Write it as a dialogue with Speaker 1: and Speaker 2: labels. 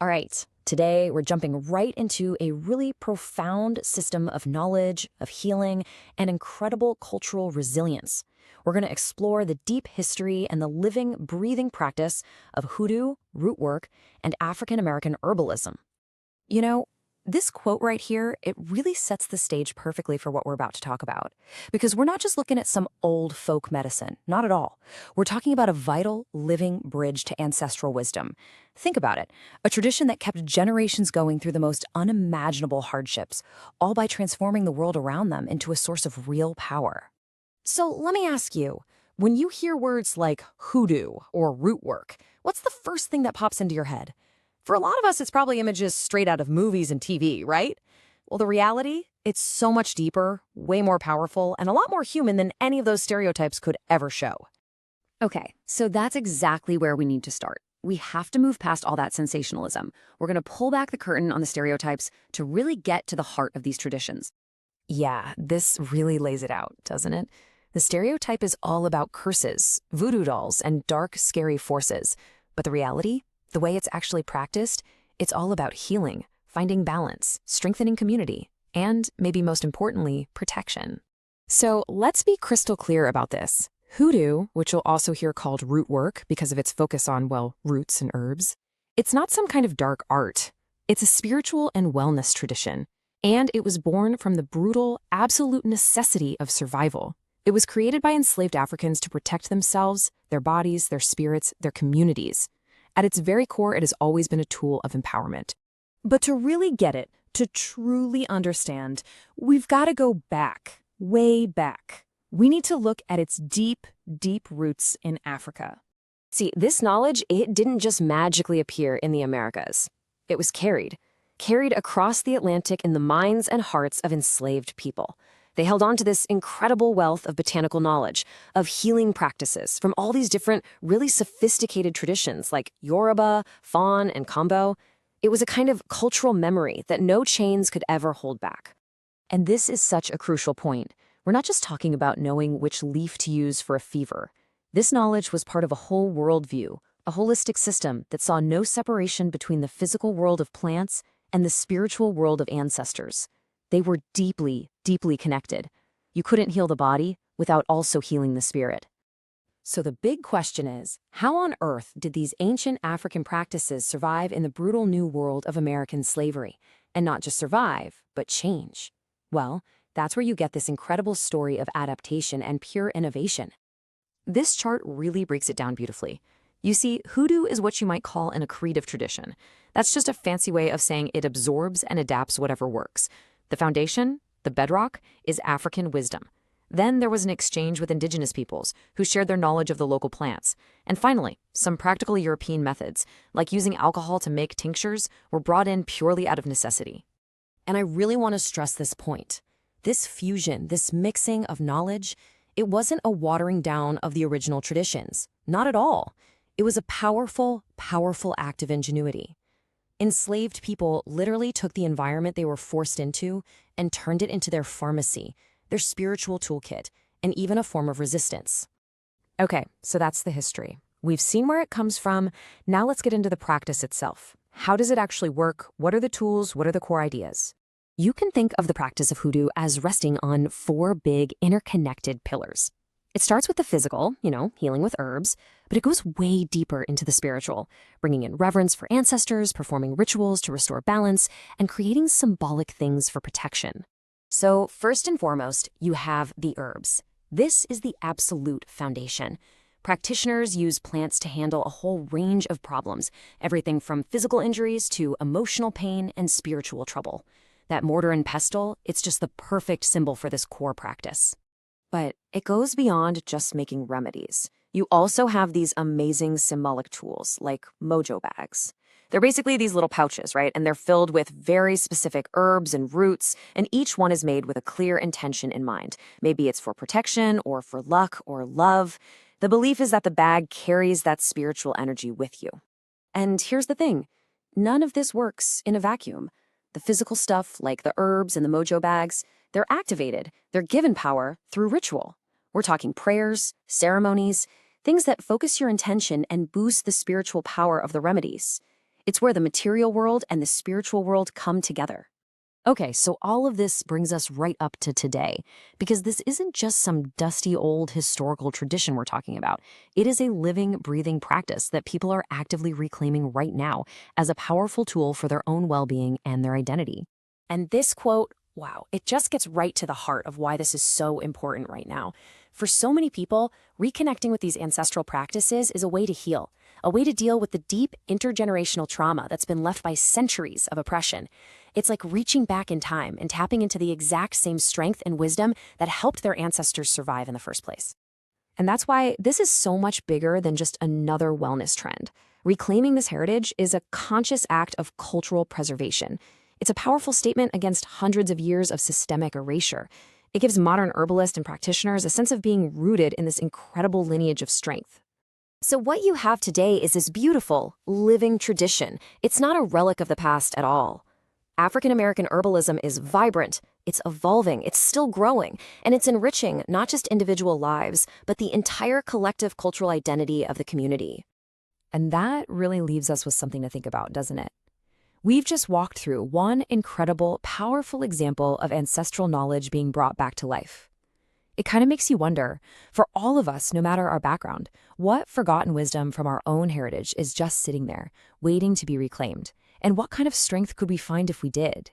Speaker 1: All right, today we're jumping right into a really profound system of knowledge, of healing, and incredible cultural resilience. We're going to explore the deep history and the living, breathing practice of hoodoo, rootwork, and African American herbalism. You know, this quote right here, it really sets the stage perfectly for what we're about to talk about. Because we're not just looking at some old folk medicine, not at all. We're talking about a vital, living bridge to ancestral wisdom. Think about it, a tradition that kept generations going through the most unimaginable hardships, all by transforming the world around them into a source of real power. So let me ask you, when you hear words like hoodoo or rootwork, what's the first thing that pops into your head? For a lot of us, it's probably images straight out of movies and TV, right? Well, the reality, it's so much deeper, way more powerful, and a lot more human than any of those stereotypes could ever show. Okay, so that's exactly where we need to start. We have to move past all that sensationalism. We're going to pull back the curtain on the stereotypes to really get to the heart of these traditions. Yeah, this really lays it out, doesn't it? The stereotype is all about curses, voodoo dolls, and dark, scary forces. But the reality? The way it's actually practiced, it's all about healing, finding balance, strengthening community, and, maybe most importantly, protection. So let's be crystal clear about this. Hoodoo, which you'll also hear called rootwork because of its focus on, well, roots and herbs, it's not some kind of dark art. It's a spiritual and wellness tradition. And it was born from the brutal, absolute necessity of survival. It was created by enslaved Africans to protect themselves, their bodies, their spirits, their communities. At its very core, it has always been a tool of empowerment. But to really get it, to truly understand, we've got to go back, way back. We need to look at its deep, deep roots in Africa. See, this knowledge, it didn't just magically appear in the Americas. It was carried across the Atlantic in the minds and hearts of enslaved people. They held on to this incredible wealth of botanical knowledge, of healing practices from all these different, really sophisticated traditions like Yoruba, Fon, and Kambo. It was a kind of cultural memory that no chains could ever hold back. And this is such a crucial point. We're not just talking about knowing which leaf to use for a fever. This knowledge was part of a whole worldview, a holistic system that saw no separation between the physical world of plants and the spiritual world of ancestors. They were deeply, deeply connected. You couldn't heal the body without also healing the spirit. So the big question is, how on earth did these ancient African practices survive in the brutal new world of American slavery? And not just survive, but change. Well, that's where you get this incredible story of adaptation and pure innovation. This chart really breaks it down beautifully. You see, hoodoo is what you might call an accretive tradition. That's just a fancy way of saying it absorbs and adapts whatever works. The foundation, the bedrock, is African wisdom. Then there was an exchange with indigenous peoples who shared their knowledge of the local plants. And finally, some practical European methods, like using alcohol to make tinctures, were brought in purely out of necessity. And I really want to stress this point. This fusion, this mixing of knowledge, it wasn't a watering down of the original traditions. Not at all. It was a powerful, powerful act of ingenuity. Enslaved people literally took the environment they were forced into and turned it into their pharmacy, their spiritual toolkit, and even a form of resistance. Okay, so that's the history. We've seen where it comes from. Now let's get into the practice itself. How does it actually work? What are the tools? What are the core ideas? You can think of the practice of hoodoo as resting on 4 big interconnected pillars. It starts with the physical, healing with herbs, but it goes way deeper into the spiritual, bringing in reverence for ancestors, performing rituals to restore balance, and creating symbolic things for protection. So first and foremost, you have the herbs. This is the absolute foundation. Practitioners use plants to handle a whole range of problems, everything from physical injuries to emotional pain and spiritual trouble. That mortar and pestle, it's just the perfect symbol for this core practice. But it goes beyond just making remedies. You also have these amazing symbolic tools like mojo bags. They're basically these little pouches, right? And they're filled with very specific herbs and roots, and each one is made with a clear intention in mind. Maybe it's for protection or for luck or love. The belief is that the bag carries that spiritual energy with you. And here's the thing, none of this works in a vacuum. The physical stuff, like the herbs and the mojo bags, they're activated, they're given power through ritual. We're talking prayers, ceremonies, things that focus your intention and boost the spiritual power of the remedies. It's where the material world and the spiritual world come together. Okay, so all of this brings us right up to today, because this isn't just some dusty old historical tradition we're talking about. It is a living, breathing practice that people are actively reclaiming right now as a powerful tool for their own well-being and their identity. And this quote, wow, it just gets right to the heart of why this is so important right now. For so many people, reconnecting with these ancestral practices is a way to heal, a way to deal with the deep intergenerational trauma that's been left by centuries of oppression. It's like reaching back in time and tapping into the exact same strength and wisdom that helped their ancestors survive in the first place. And that's why this is so much bigger than just another wellness trend. Reclaiming this heritage is a conscious act of cultural preservation. It's a powerful statement against hundreds of years of systemic erasure. It gives modern herbalists and practitioners a sense of being rooted in this incredible lineage of strength. So what you have today is this beautiful, living tradition. It's not a relic of the past at all. African-American herbalism is vibrant, it's evolving, it's still growing, and it's enriching not just individual lives, but the entire collective cultural identity of the community. And that really leaves us with something to think about, doesn't it? We've just walked through one incredible, powerful example of ancestral knowledge being brought back to life. It kind of makes you wonder, for all of us, no matter our background, what forgotten wisdom from our own heritage is just sitting there, waiting to be reclaimed? And what kind of strength could we find if we did?